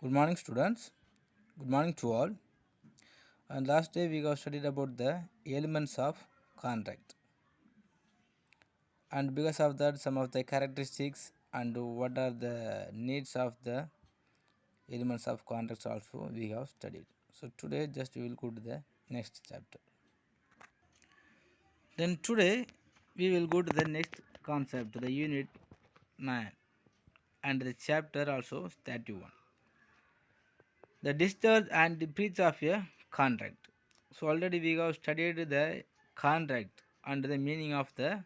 Good morning, students. Good morning to all. And last day we have studied about the elements of contract, and because of that, some of the characteristics and what are the needs of the elements of contracts also we have studied. So today, just we will go to the next chapter. Then today we will go to the next concept, the unit 9, and the chapter also 31. The discharge and the breach of a contract. So already we have studied the contract and the meaning of the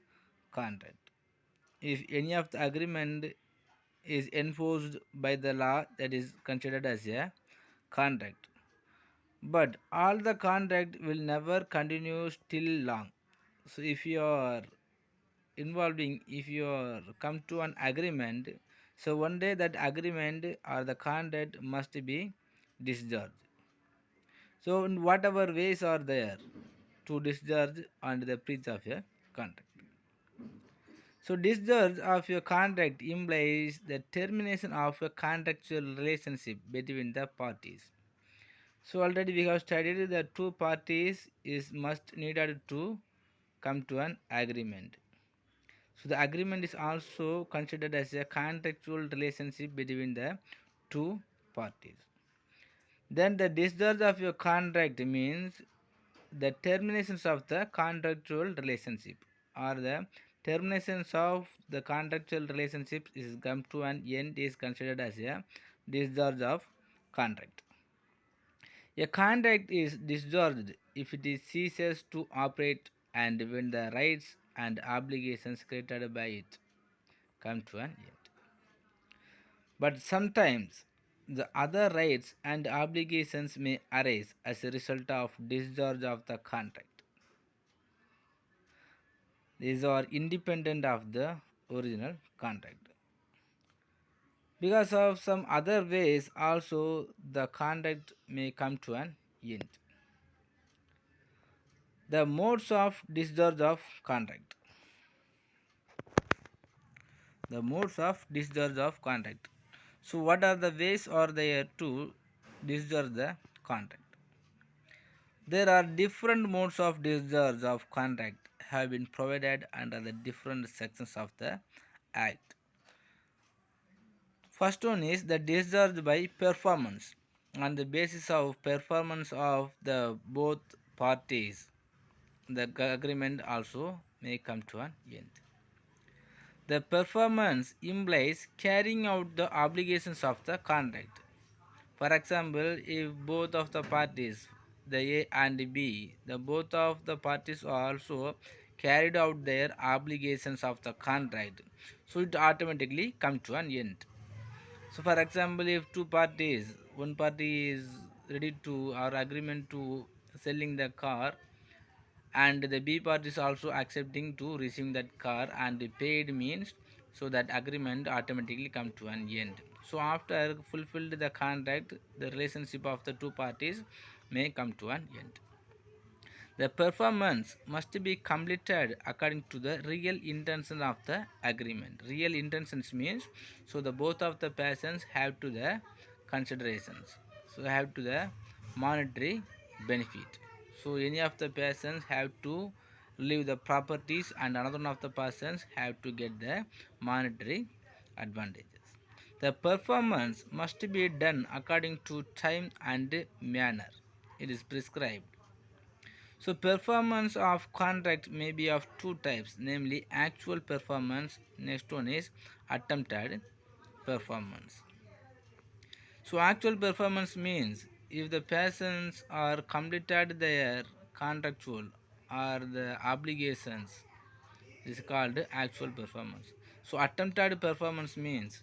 contract. If any of the agreement is enforced by the law, that is considered as a contract. But all the contract will never continue still long. So if you are involving, if you are come to an agreement, so one day that agreement or the contract must be discharged. So, in whatever ways are there to discharge and the breach of a contract. So, discharge of a contract implies the termination of a contractual relationship between the parties. So, already we have studied the two parties is must needed to come to an agreement. So, the agreement is also considered as a contractual relationship between the two parties. Then the discharge of your contract means the terminations of the contractual relationship, or the terminations of the contractual relationship is come to an end is considered as a discharge of contract. A contract is discharged if it is ceases to operate and when the rights and obligations created by it come to an end. But sometimes the other rights and obligations may arise as a result of discharge of the contract. These are independent of the original contract. Because of some other ways also the contract may come to an end. The modes of discharge of contract. The modes of discharge of contract. So what are the ways are there to discharge the contract? There are different modes of discharge of contract have been provided under the different sections of the Act. First one is the discharge by performance. On the basis of performance of the both parties, the agreement also may come to an end. The performance implies carrying out the obligations of the contract. For example, if both of the parties, the A and B, the both of the parties also carried out their obligations of the contract, so it automatically come to an end. So, for example, if two parties, one party is ready to or agreement to selling the car, and the B party is also accepting to receive that car and the paid means, so that agreement automatically come to an end. So after fulfilled the contract, the relationship of the two parties may come to an end. The performance must be completed according to the real intention of the agreement. Real intentions means, so the both of the persons have to the considerations, so have to the monetary benefit. So any of the persons have to leave the properties and another one of the persons have to get the monetary advantages. The performance must be done according to time and manner. It is prescribed. So performance of contract may be of two types, namely actual performance. Next one is attempted performance. So actual performance means if the persons are completed their contractual or the obligations, is called actual performance. So attempted performance means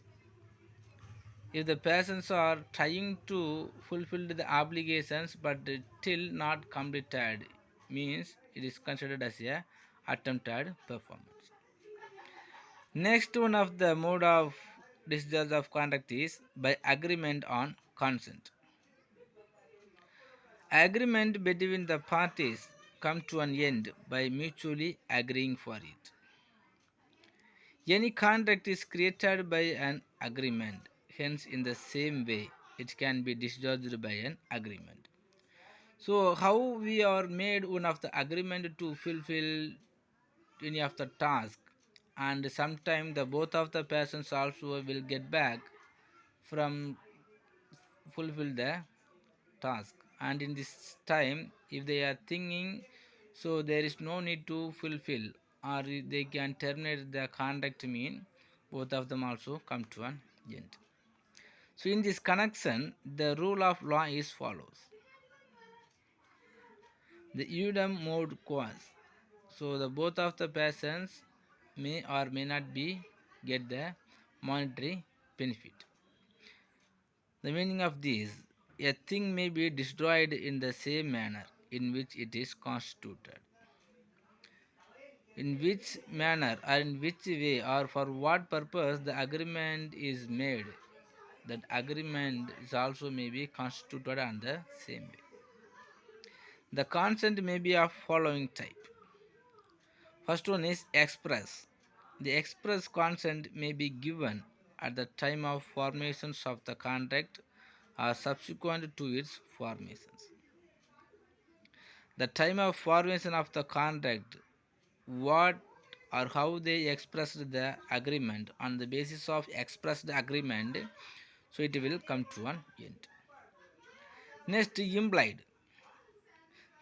if the persons are trying to fulfill the obligations but still not completed, means it is considered as a attempted performance. Next one of the mode of discharge of contract is by agreement on consent. Agreement between the parties come to an end by mutually agreeing for it. Any contract is created by an agreement, hence in the same way it can be discharged by an agreement. So how we are made one of the agreement to fulfill any of the task, and sometime the both of the persons also will get back from fulfill the task, and in this time if they are thinking, so there is no need to fulfill, or they can terminate the contract, mean both of them also come to an end. So in this connection the rule of law is follows: the udem mode quas, so the both of the persons may or may not be get the monetary benefit. The meaning of this: a thing may be destroyed in the same manner in which it is constituted. In which manner or in which way or for what purpose the agreement is made, that agreement is also may be constituted on the same way. The consent may be of following type. First one is express. The express consent may be given at the time of formations of the contract or subsequent to its formations. The time of formation of the contract, what or how they expressed the agreement, on the basis of expressed agreement, so it will come to an end. Next, implied.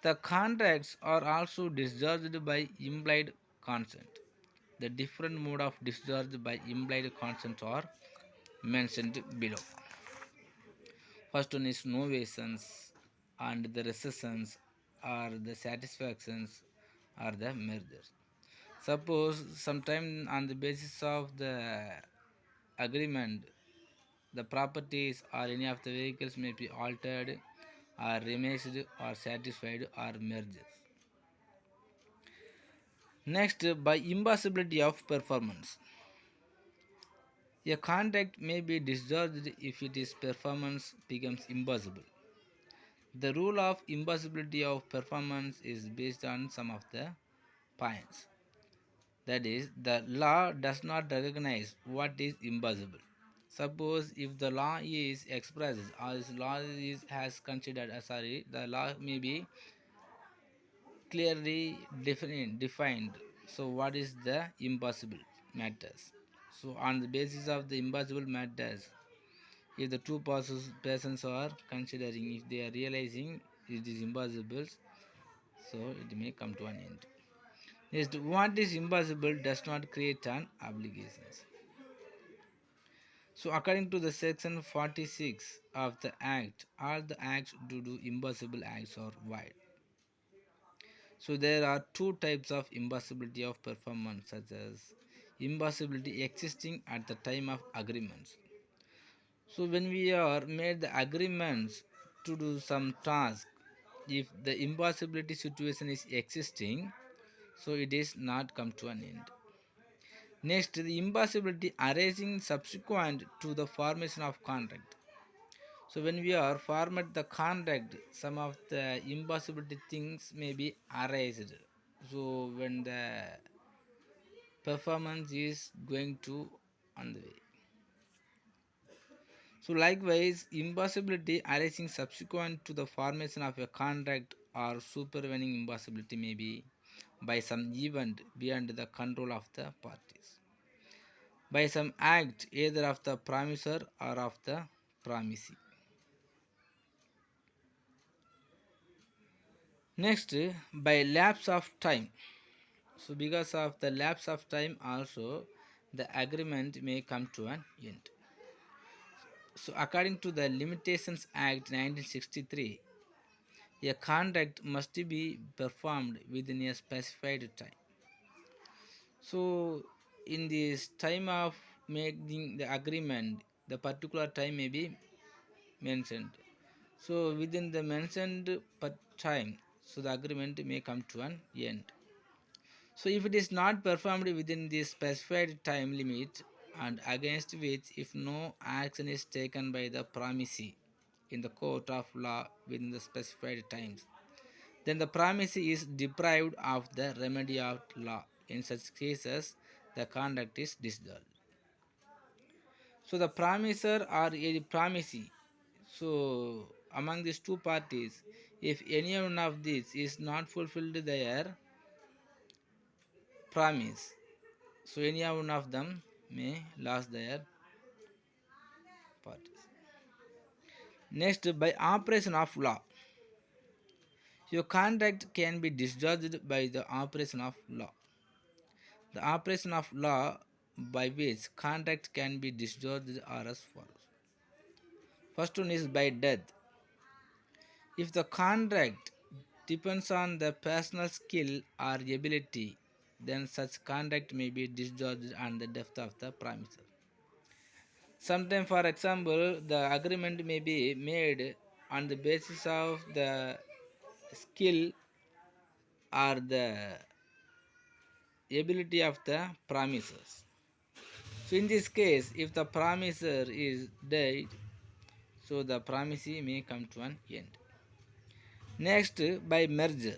The contracts are also discharged by implied consent. The different mode of discharge by implied consent are mentioned below. First one is novations, and the recessions or the satisfactions or the mergers. Suppose sometime on the basis of the agreement, the properties or any of the vehicles may be altered or remixed or satisfied or merged. Next, by impossibility of performance. A contract may be discharged if its performance becomes impossible. The rule of impossibility of performance is based on some of the points. That is, the law does not recognize what is impossible. Suppose if the law is expressed or the law is has considered the law may be clearly defined. So what is the impossible matters? So on the basis of the impossible matters, if the two persons are considering, if they are realizing it is impossible, so it may come to an end. Next, what is impossible does not create an obligations. So according to the section 46 of the Act, all the acts to do impossible acts are void. So there are two types of impossibility of performance, such as impossibility existing at the time of agreements. So when we are made the agreements to do some task, if the impossibility situation is existing, so it is not come to an end. Next, the impossibility arising subsequent to the formation of contract. So when we are format the contract, some of the impossibility things may be arised. So when the performance is going to on the way. So likewise, impossibility arising subsequent to the formation of a contract or supervening impossibility may be by some event beyond the control of the parties, by some act either of the promisor or of the promisee. Next, by lapse of time. So because of the lapse of time also, the agreement may come to an end. So according to the Limitations Act 1963, a contract must be performed within a specified time. So in this time of making the agreement, the particular time may be mentioned. So within the mentioned time, so the agreement may come to an end. So if it is not performed within the specified time limit, and against which if no action is taken by the promisee in the court of law within the specified times, then the promisee is deprived of the remedy of law. In such cases, the contract is discharged. So the promisor or a promisee, So among these two parties, if any one of these is not fulfilled their promise, so any one of them may lose their parties. Next, by operation of law. Your contract can be discharged by the operation of law. The operation of law by which contract can be discharged are as follows. First one is by death. If the contract depends on the personal skill or ability, then such contract may be discharged on the death of the promisor. Sometimes, for example, the agreement may be made on the basis of the skill or the ability of the promisers. So, in this case, if the promiser is dead, so the promisee may come to an end. Next, by merger.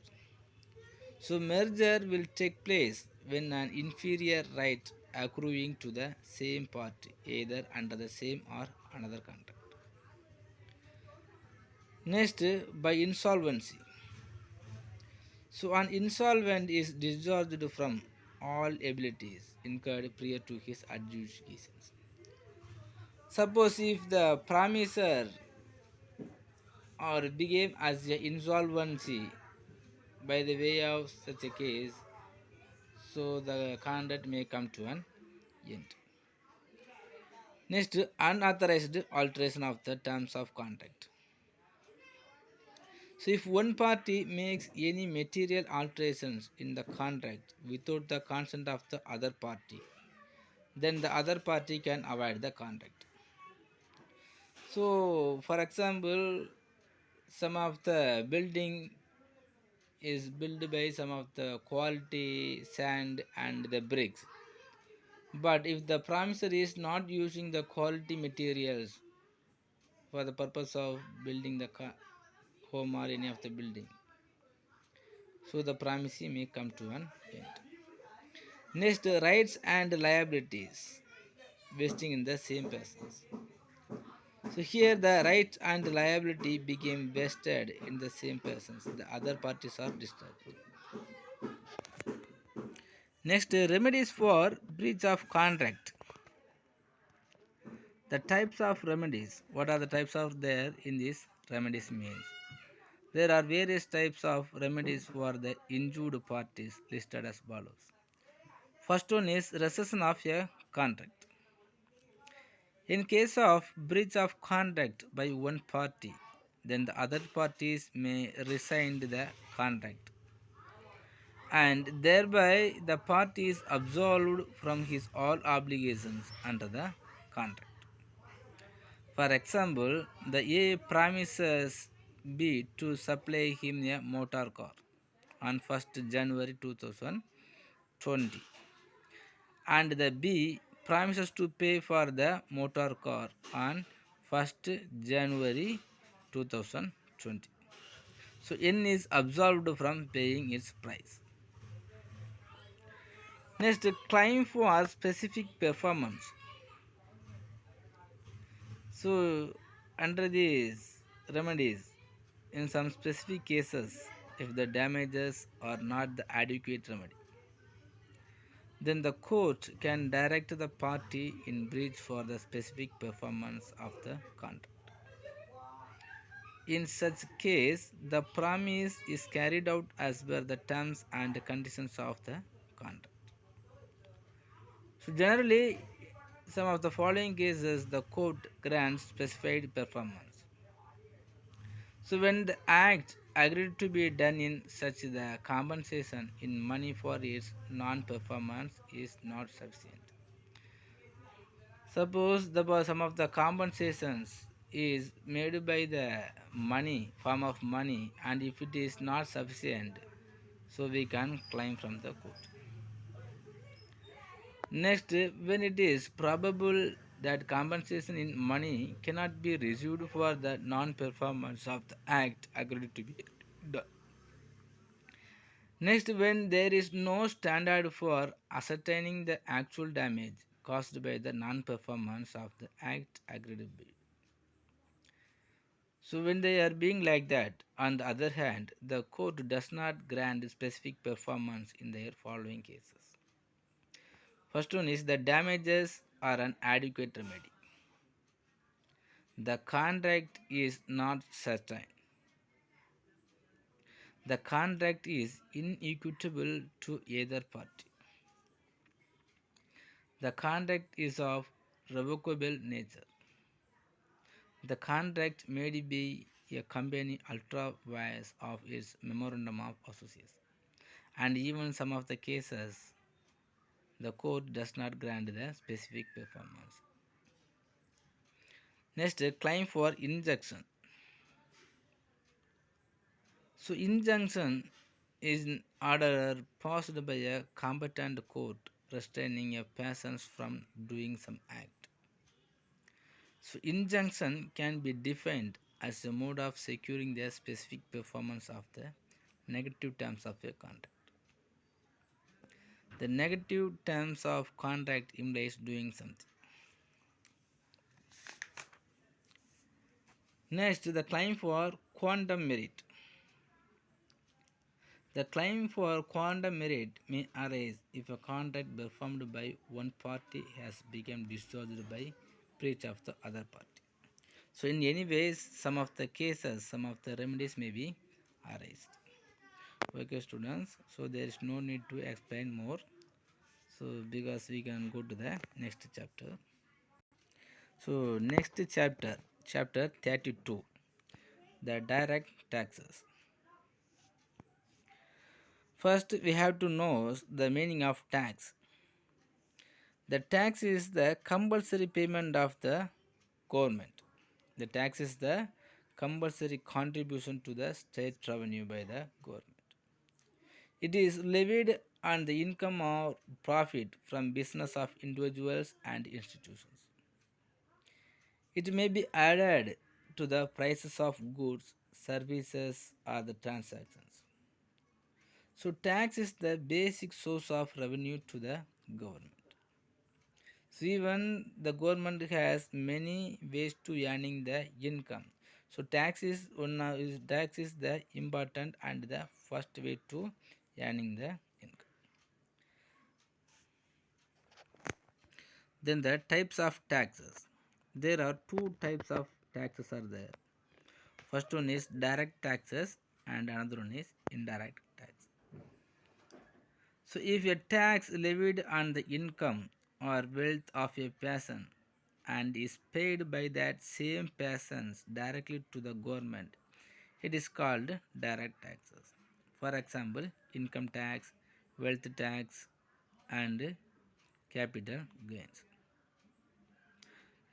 So, merger will take place when an inferior right accruing to the same party, either under the same or another contract. Next, by insolvency. So, an insolvent is discharged from all abilities incurred prior to his adjudications. Suppose if the promisor or became as a insolvency by the way of such a case, so the contract may come to an end. Next, unauthorized alteration of the terms of contract. So, if one party makes any material alterations in the contract without the consent of the other party, then the other party can avoid the contract. So, for example, some of the building is built by some of the quality sand and the bricks. But if the promisor is not using the quality materials for the purpose of building the home or any of the building, so the promisee may come to an end. Next, rights and liabilities vesting in the same persons. So here the right and liability became vested in the same persons. The other parties are discharged. Next, remedies for breach of contract. The types of remedies. What are the types of there in this remedies means? There are various types of remedies for the injured parties listed as follows. First one is recession of a contract. In case of breach of contract by one party, then the other parties may rescind the contract, and thereby the party is absolved from his all obligations under the contract. For example, the A promises B to supply him a motor car on 1st January 2020, and the B promises to pay for the motor car on 1st January 2020. So N is absolved from paying its price. Next, claim for specific performance. So under these remedies, in some specific cases, if the damages are not the adequate remedy, then the court can direct the party in breach for the specific performance of the contract. In such case, the promise is carried out as per the terms and conditions of the contract. So generally, some of the following cases the court grants specified performance. So when the act agreed to be done in such the compensation in money for its non-performance is not sufficient. Suppose some of the compensations is made by the money form of money, and if it is not sufficient, so we can claim from the court. Next, when it is probable that compensation in money cannot be received for the non-performance of the act agreed to be done. Next, when there is no standard for ascertaining the actual damage caused by the non-performance of the act agreed to be. So when they are being like that, on the other hand, the court does not grant specific performance in their following cases. First one is the damages are an adequate remedy. The contract is not certain. The contract is inequitable to either party. The contract is of revocable nature. The contract may be a company ultra vires of its memorandum of association. And even some of the cases, the court does not grant the specific performance. Next, claim for injunction. So, injunction is an order passed by a competent court restraining a person from doing some act. So, injunction can be defined as a mode of securing the specific performance of the negative terms of a contract. The negative terms of contract implies doing something. Next, the claim for quantum merit. The claim for quantum merit may arise if a contract performed by one party has become discharged by breach of the other party. So, in any ways, some of the cases, some of the remedies may be arised. Okay, students. So there is no need to explain more. So because we can go to the next chapter. So next chapter, chapter 32, the direct taxes. First, we have to know the meaning of tax. The tax is the compulsory payment of the government. The tax is the compulsory contribution to the state revenue by the government. It is levied on the income or profit from business of individuals and institutions. It may be added to the prices of goods, services, or the transactions. So, tax is the basic source of revenue to the government. So, even the government has many ways to earning the income. So, tax is the important and the first way to earning the income. Then the types of taxes. There are two types of taxes are there. First one is direct taxes and another one is indirect tax. So if a tax levied on the income or wealth of a person and is paid by that same persons directly to the government, it is called direct taxes. For example, income tax, wealth tax, and capital gains.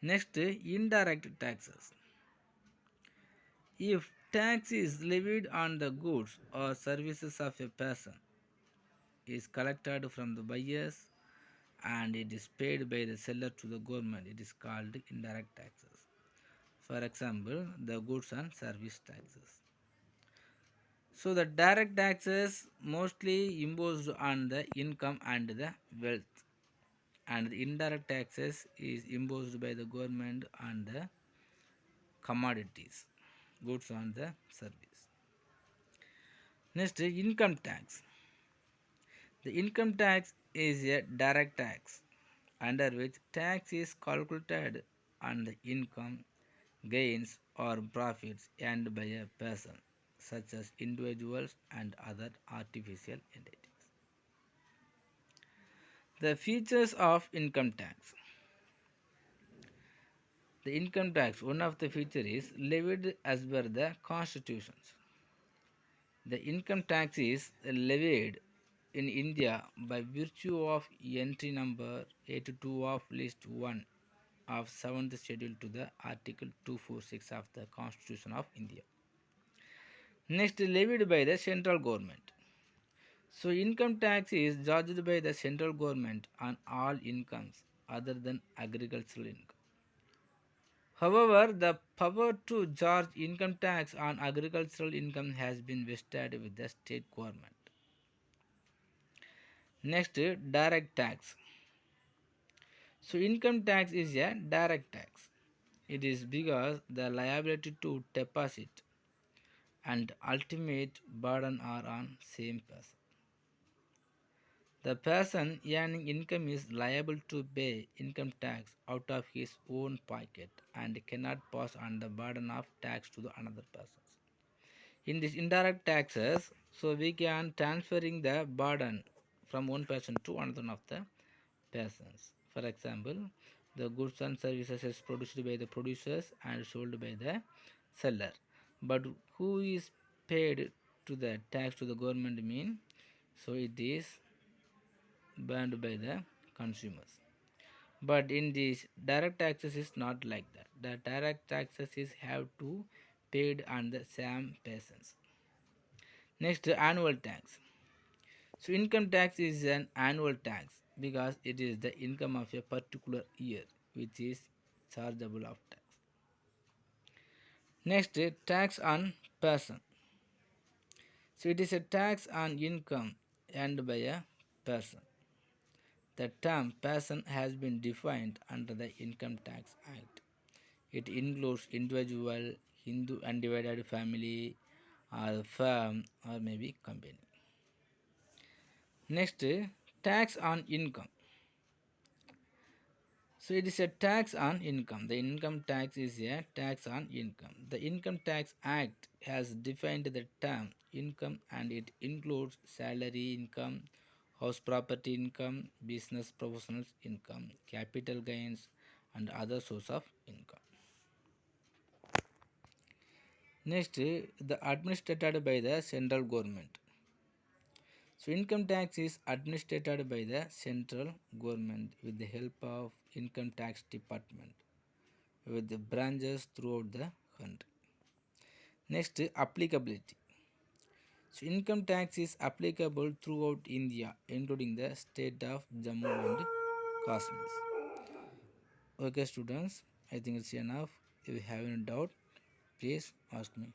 Next, indirect taxes. If tax is levied on the goods or services of a person, is collected from the buyers and it is paid by the seller to the government, it is called indirect taxes. For example, the goods and service taxes. So the direct taxes mostly imposed on the income and the wealth, and the indirect taxes is imposed by the government on the commodities, goods and the service. Next, income tax. The income tax is a direct tax under which tax is calculated on the income, gains, or profits earned by a person, such as individuals and other artificial entities. The features of income tax. The income tax, one of the features is levied as per the constitutions. The income tax is levied in India by virtue of entry number 82 of list 1 of 7th schedule to the article 246 of the Constitution of India. Next, levied by the central government. So income tax is charged by the central government on all incomes other than agricultural income. However, the power to charge income tax on agricultural income has been vested with the state government. Next, direct tax. So income tax is a direct tax. It is because the liability to deposit and ultimate burden are on same person. The person earning income is liable to pay income tax out of his own pocket and cannot pass on the burden of tax to the another person. In this indirect taxes, so we can transferring the burden from one person to another one of the persons. For example, the goods and services is produced by the producers and sold by the seller. But who is paid to the tax to the government mean? So it is burned by the consumers. But in this direct taxes is not like that. The direct taxes is have to paid on the same persons. Next, annual tax. So income tax is an annual tax because it is the income of a particular year which is chargeable of tax. Next, tax on person. So it is a tax on income earned by a person. The term person has been defined under the Income Tax Act. It includes individual, Hindu undivided family, or firm, or maybe company. Next, tax on income. So it is a tax on income. The income tax is a tax on income. The Income Tax Act has defined the term income and it includes salary income, house property income, business professionals income, capital gains, and other source of income. Next, the administered by the central government. So income tax is administered by the central government with the help of income tax department with the branches throughout the country. Next, applicability. So income tax is applicable throughout India, including the state of Jammu and Kashmir. Okay, students, I think it's enough. If you have any doubt, please ask me.